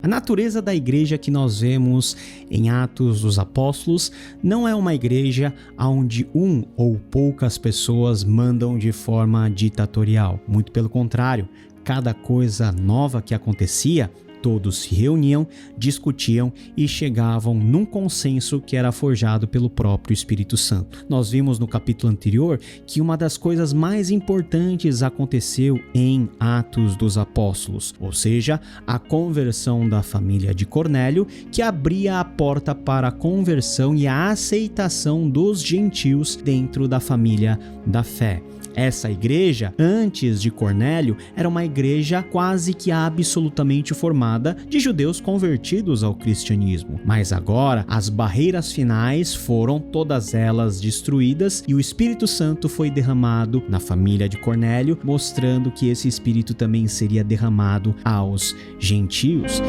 A natureza da igreja que nós vemos em Atos dos Apóstolos não é uma igreja onde um ou poucas pessoas mandam de forma ditatorial. Muito pelo contrário, cada coisa nova que acontecia, todos se reuniam, discutiam e chegavam num consenso que era forjado pelo próprio Espírito Santo. Nós vimos no capítulo anterior que uma das coisas mais importantes aconteceu em Atos dos Apóstolos, ou seja, a conversão da família de Cornélio, que abria a porta para a conversão e a aceitação dos gentios dentro da família da fé. Essa igreja, antes de Cornélio, era uma igreja quase que absolutamente formada de judeus convertidos ao cristianismo. Mas agora, as barreiras finais foram todas elas destruídas e o Espírito Santo foi derramado na família de Cornélio, mostrando que esse Espírito também seria derramado aos gentios.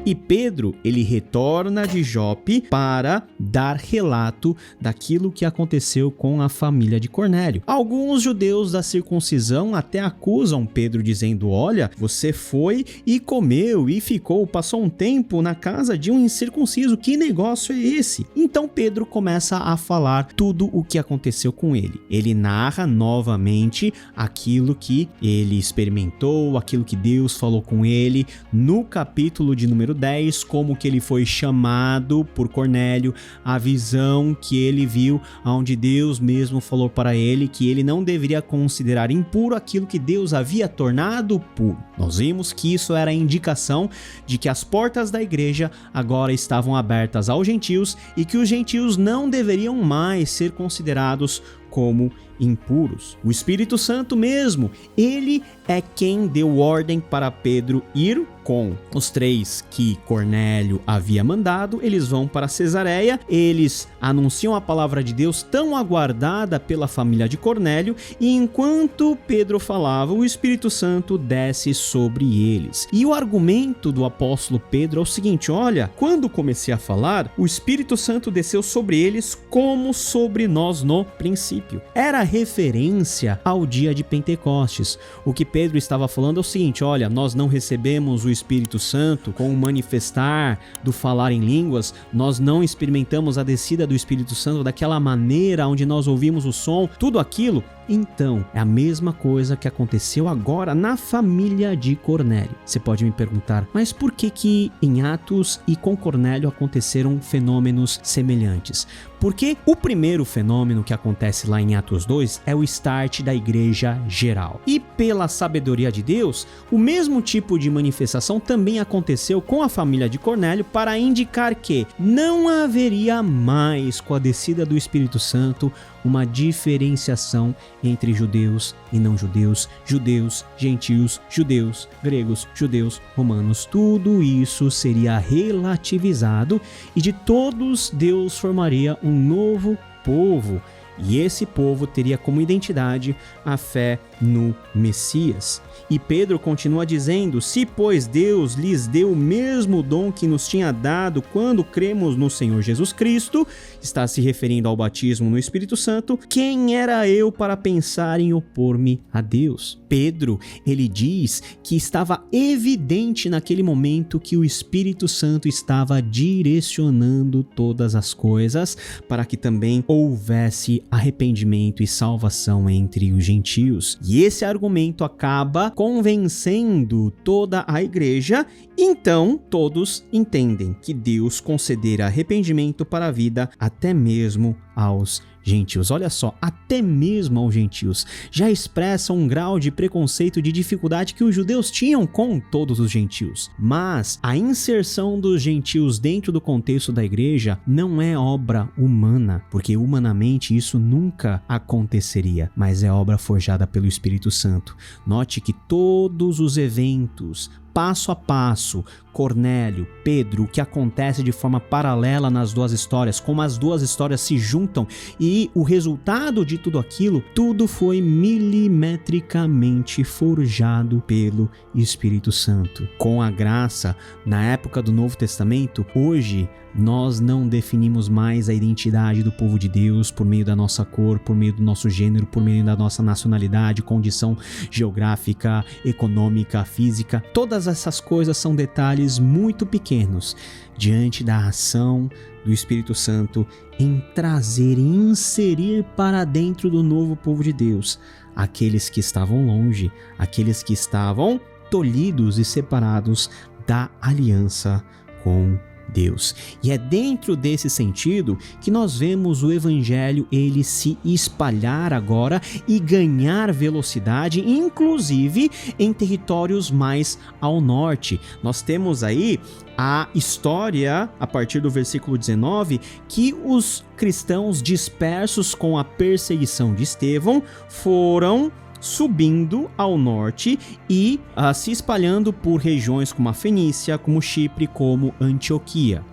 E Pedro, ele retorna de Jope para dar relato daquilo que aconteceu com a família de Cornélio. Alguns judeus da circuncisão até acusam Pedro dizendo: olha, você foi e comeu e passou um tempo na casa de um incircunciso, que negócio é esse? Então Pedro começa a falar tudo o que aconteceu com ele. Ele narra novamente aquilo que ele experimentou, aquilo que Deus falou com ele no capítulo de número 10, como que ele foi chamado por Cornélio, a visão que ele viu, onde Deus mesmo falou para ele que ele não deveria considerar impuro aquilo que Deus havia tornado puro. Nós vimos que isso era a indicação de que as portas da igreja agora estavam abertas aos gentios e que os gentios não deveriam mais ser considerados como impuros. O Espírito Santo mesmo, ele é quem deu ordem para Pedro ir com os 3 que Cornélio havia mandado. Eles vão para Cesareia, eles anunciam a palavra de Deus tão aguardada pela família de Cornélio, e enquanto Pedro falava, o Espírito Santo desce sobre eles. E o argumento do apóstolo Pedro é o seguinte: olha, quando comecei a falar, o Espírito Santo desceu sobre eles como sobre nós no princípio. Era referência ao dia de Pentecostes. O que Pedro estava falando é o seguinte: olha, nós não recebemos o Espírito Santo com o manifestar do falar em línguas, nós não experimentamos a descida do Espírito Santo daquela maneira onde nós ouvimos o som, tudo aquilo. Então, é a mesma coisa que aconteceu agora na família de Cornélio. Você pode me perguntar, mas por que em Atos e com Cornélio aconteceram fenômenos semelhantes? Porque o primeiro fenômeno que acontece lá em Atos 2 é o start da igreja geral. E pela sabedoria de Deus, o mesmo tipo de manifestação também aconteceu com a família de Cornélio para indicar que não haveria mais, com a descida do Espírito Santo, uma diferenciação entre judeus e não judeus, judeus, gentios, judeus, gregos, judeus, romanos. Tudo isso seria relativizado e de todos Deus formaria um novo povo. E esse povo teria como identidade a fé no Messias. E Pedro continua dizendo: se pois Deus lhes deu o mesmo dom que nos tinha dado quando cremos no Senhor Jesus Cristo, está se referindo ao batismo no Espírito Santo, quem era eu para pensar em opor-me a Deus? Pedro, ele diz que estava evidente naquele momento que o Espírito Santo estava direcionando todas as coisas para que também houvesse arrependimento e salvação entre os gentios. E esse argumento acaba convencendo toda a igreja. Então todos entendem que Deus concederá arrependimento para a vida até mesmo aos gentios. Olha só, até mesmo aos gentios. Já expressa um grau de preconceito, de dificuldade que os judeus tinham com todos os gentios. Mas a inserção dos gentios dentro do contexto da igreja não é obra humana, porque humanamente isso nunca aconteceria, mas é obra forjada pelo Espírito Santo. Note que todos os eventos passo a passo, Cornélio, Pedro, o que acontece de forma paralela nas duas histórias, como as duas histórias se juntam e o resultado de tudo aquilo, tudo foi milimetricamente forjado pelo Espírito Santo. Com a graça, na época do Novo Testamento, hoje nós não definimos mais a identidade do povo de Deus por meio da nossa cor, por meio do nosso gênero, por meio da nossa nacionalidade, condição geográfica, econômica, física. Todas essas coisas são detalhes muito pequenos diante da ação do Espírito Santo em trazer e inserir para dentro do novo povo de Deus aqueles que estavam longe, aqueles que estavam tolhidos e separados da aliança com Deus. E é dentro desse sentido que nós vemos o evangelho ele se espalhar agora e ganhar velocidade, inclusive em territórios mais ao norte. Nós temos aí a história, a partir do versículo 19, que os cristãos dispersos com a perseguição de Estevão foram subindo ao norte e se espalhando por regiões como a Fenícia, como Chipre, como Antioquia.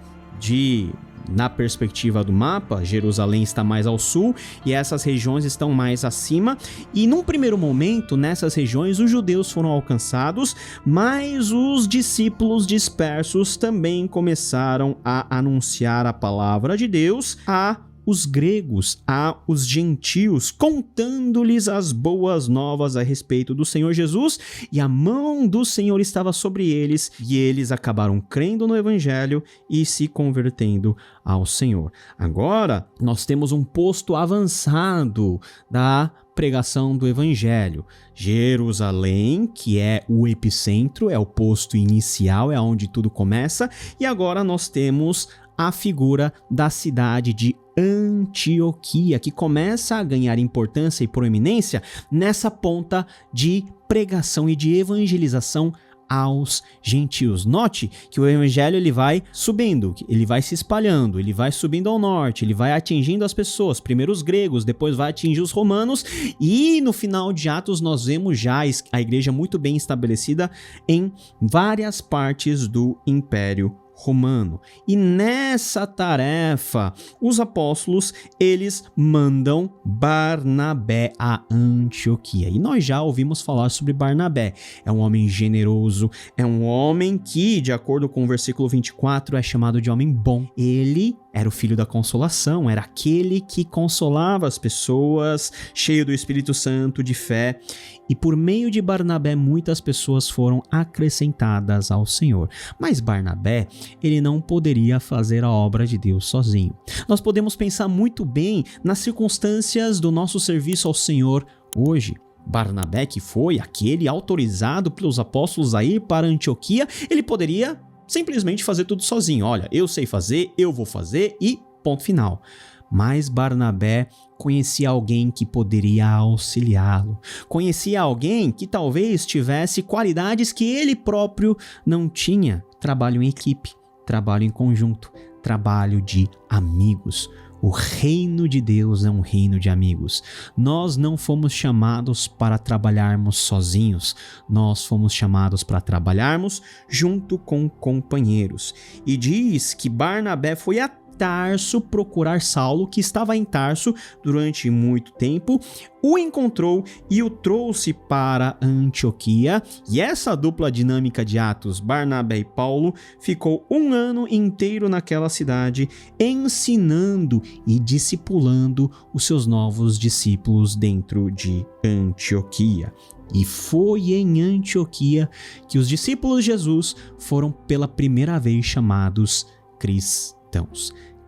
Na perspectiva do mapa, Jerusalém está mais ao sul e essas regiões estão mais acima, e num primeiro momento, nessas regiões, os judeus foram alcançados, mas os discípulos dispersos também começaram a anunciar a palavra de Deus a os gregos, os gentios, contando-lhes as boas novas a respeito do Senhor Jesus, e a mão do Senhor estava sobre eles, e eles acabaram crendo no evangelho e se convertendo ao Senhor. Agora, nós temos um posto avançado da pregação do evangelho. Jerusalém, que é o epicentro, é o posto inicial, é onde tudo começa, e agora nós temos a figura da cidade de Antioquia, que começa a ganhar importância e proeminência nessa ponta de pregação e de evangelização aos gentios. Note que o evangelho ele vai subindo, ele vai se espalhando, ele vai subindo ao norte, ele vai atingindo as pessoas, primeiro os gregos, depois vai atingir os romanos, e no final de Atos nós vemos já a igreja muito bem estabelecida em várias partes do Império Romano. E nessa tarefa, os apóstolos, eles mandam Barnabé a Antioquia. E nós já ouvimos falar sobre Barnabé. É um homem generoso, é um homem que, de acordo com o versículo 24, é chamado de homem bom. Ele era o filho da consolação, era aquele que consolava as pessoas, cheio do Espírito Santo, de fé. E por meio de Barnabé, muitas pessoas foram acrescentadas ao Senhor. Mas Barnabé, ele não poderia fazer a obra de Deus sozinho. Nós podemos pensar muito bem nas circunstâncias do nosso serviço ao Senhor hoje. Barnabé, que foi aquele autorizado pelos apóstolos a ir para Antioquia, ele poderia simplesmente fazer tudo sozinho. Olha, eu sei fazer, eu vou fazer e ponto final. Mas Barnabé conhecia alguém que poderia auxiliá-lo. Conhecia alguém que talvez tivesse qualidades que ele próprio não tinha. Trabalho em equipe, trabalho em conjunto, trabalho de amigos. O reino de Deus é um reino de amigos. Nós não fomos chamados para trabalharmos sozinhos. Nós fomos chamados para trabalharmos junto com companheiros. E diz que Barnabé foi a Tarso procurar Saulo, que estava em Tarso durante muito tempo, o encontrou e o trouxe para Antioquia. E essa dupla dinâmica de Atos, Barnabé e Paulo, ficou 1 ano inteiro naquela cidade, ensinando e discipulando os seus novos discípulos dentro de Antioquia. E foi em Antioquia que os discípulos de Jesus foram pela primeira vez chamados cristãos.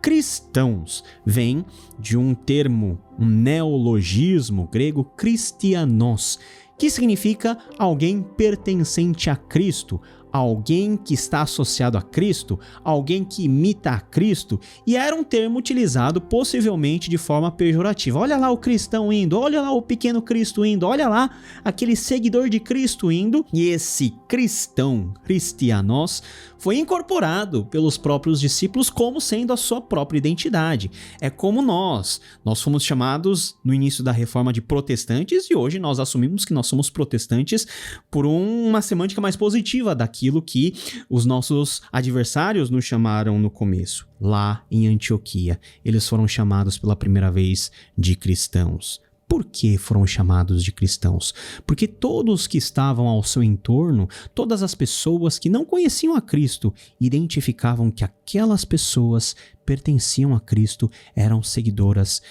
Cristãos vem de um termo, um neologismo grego, Christianos, que significa alguém pertencente a Cristo, alguém que está associado a Cristo, alguém que imita a Cristo, e era um termo utilizado possivelmente de forma pejorativa. Olha lá o cristão indo, olha lá o pequeno Cristo indo, olha lá aquele seguidor de Cristo indo. E esse cristão, Christianos, foi incorporado pelos próprios discípulos como sendo a sua própria identidade. É como nós fomos chamados no início da reforma de protestantes, e hoje nós assumimos que nós somos protestantes por uma semântica mais positiva daquilo aquilo que os nossos adversários nos chamaram no começo. Lá em Antioquia, eles foram chamados pela primeira vez de cristãos. Por que foram chamados de cristãos? Porque todos que estavam ao seu entorno, todas as pessoas que não conheciam a Cristo, identificavam que aquelas pessoas pertenciam a Cristo, eram seguidores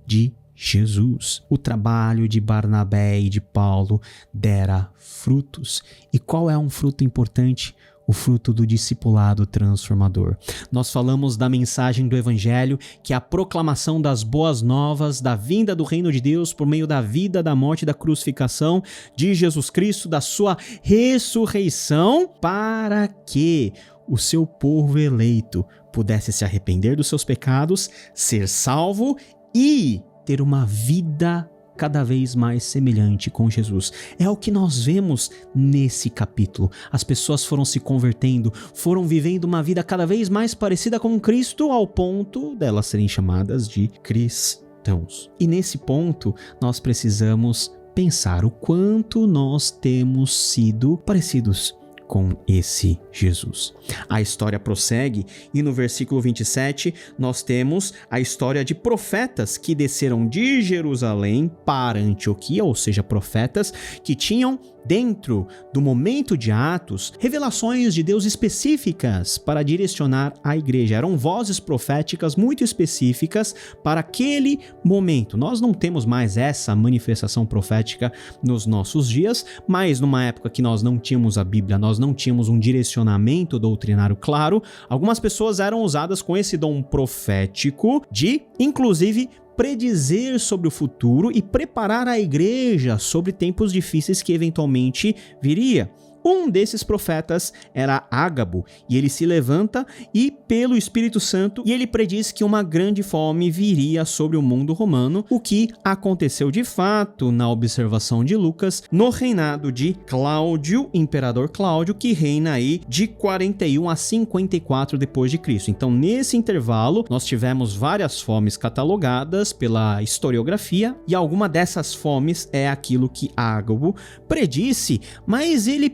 de Jesus. O trabalho de Barnabé e de Paulo dera frutos. E qual é um fruto importante? O fruto do discipulado transformador. Nós falamos da mensagem do Evangelho, que é a proclamação das boas novas, da vinda do reino de Deus por meio da vida, da morte e da crucificação de Jesus Cristo, da sua ressurreição, para que o seu povo eleito pudesse se arrepender dos seus pecados, ser salvo e ter uma vida cada vez mais semelhante com Jesus. É o que nós vemos nesse capítulo. As pessoas foram se convertendo, foram vivendo uma vida cada vez mais parecida com Cristo, ao ponto delas serem chamadas de cristãos. E nesse ponto, nós precisamos pensar o quanto nós temos sido parecidos com esse Jesus. A história prossegue e no versículo 27 nós temos a história de profetas que desceram de Jerusalém para Antioquia, ou seja, profetas que tinham dentro do momento de Atos revelações de Deus específicas para direcionar a igreja. Eram vozes proféticas muito específicas para aquele momento. Nós não temos mais essa manifestação profética nos nossos dias, mas numa época que nós não tínhamos a Bíblia, nós não tínhamos um direcionamento doutrinário claro, algumas pessoas eram usadas com esse dom profético de, inclusive, predizer sobre o futuro e preparar a igreja sobre tempos difíceis que eventualmente viria. Um desses profetas era Ágabo, e ele se levanta e, pelo Espírito Santo, ele prediz que uma grande fome viria sobre o mundo romano, o que aconteceu de fato na observação de Lucas, no reinado de Cláudio, imperador Cláudio, que reina aí de 41 a 54 depois de Cristo. Então, nesse intervalo, nós tivemos várias fomes catalogadas pela historiografia, e alguma dessas fomes é aquilo que Ágabo predisse, mas ele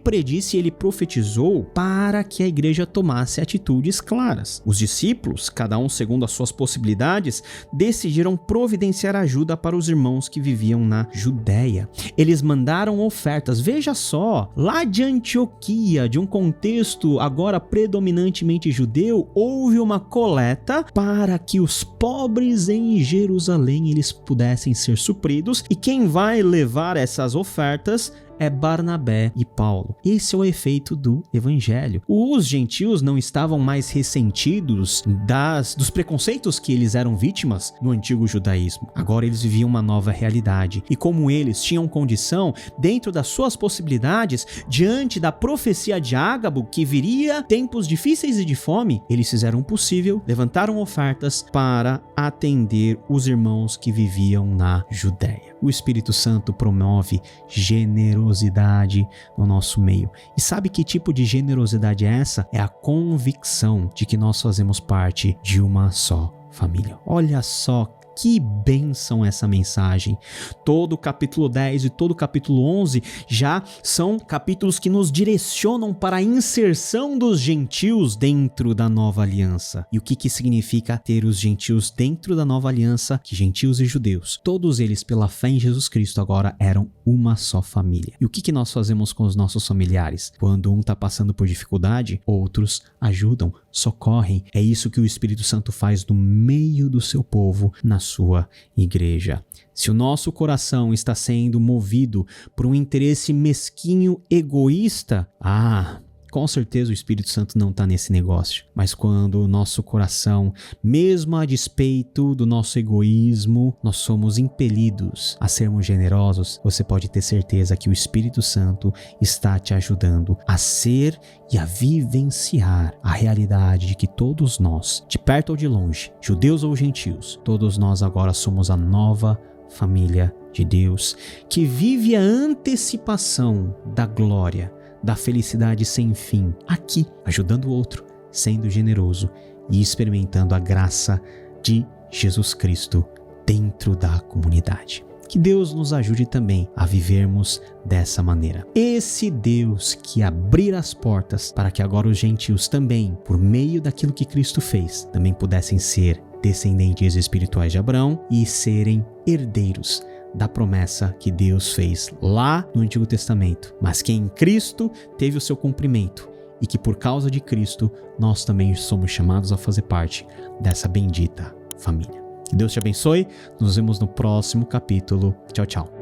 profetizou para que a igreja tomasse atitudes claras. Os discípulos, cada um segundo as suas possibilidades, decidiram providenciar ajuda para os irmãos que viviam na Judéia. Eles mandaram ofertas, veja só, lá de Antioquia, de um contexto agora predominantemente judeu, houve uma coleta para que os pobres em Jerusalém eles pudessem ser supridos, e quem vai levar essas ofertas é Barnabé e Paulo. Esse é o efeito do evangelho. Os gentios não estavam mais ressentidos dos preconceitos que eles eram vítimas no antigo judaísmo. Agora eles viviam uma nova realidade. E como eles tinham condição, dentro das suas possibilidades, diante da profecia de Ágabo, que viria tempos difíceis e de fome, eles fizeram o possível, levantaram ofertas para atender os irmãos que viviam na Judéia. O Espírito Santo promove generosidade no nosso meio. E sabe que tipo de generosidade é essa? É a convicção de que nós fazemos parte de uma só família. Olha só que bênção essa mensagem. Todo o capítulo 10 e todo o capítulo 11 já são capítulos que nos direcionam para a inserção dos gentios dentro da nova aliança. E o que significa ter os gentios dentro da nova aliança? Que gentios e judeus, todos eles pela fé em Jesus Cristo agora eram uma só família. E o que nós fazemos com os nossos familiares? Quando um está passando por dificuldade, outros ajudam, socorrem. É isso que o Espírito Santo faz no meio do seu povo, na sua igreja. Se o nosso coração está sendo movido por um interesse mesquinho, egoísta, com certeza o Espírito Santo não está nesse negócio. Mas quando o nosso coração, mesmo a despeito do nosso egoísmo, nós somos impelidos a sermos generosos, você pode ter certeza que o Espírito Santo está te ajudando a ser e a vivenciar a realidade de que todos nós, de perto ou de longe, judeus ou gentios, todos nós agora somos a nova família de Deus, que vive a antecipação da glória, da felicidade sem fim, aqui, ajudando o outro, sendo generoso e experimentando a graça de Jesus Cristo dentro da comunidade. Que Deus nos ajude também a vivermos dessa maneira. Esse Deus que abrir as portas para que agora os gentios também, por meio daquilo que Cristo fez, também pudessem ser descendentes espirituais de Abraão e serem herdeiros da promessa que Deus fez lá no Antigo Testamento, mas que em Cristo teve o seu cumprimento e que por causa de Cristo nós também somos chamados a fazer parte dessa bendita família. Que Deus te abençoe. Nos vemos no próximo capítulo. Tchau, tchau.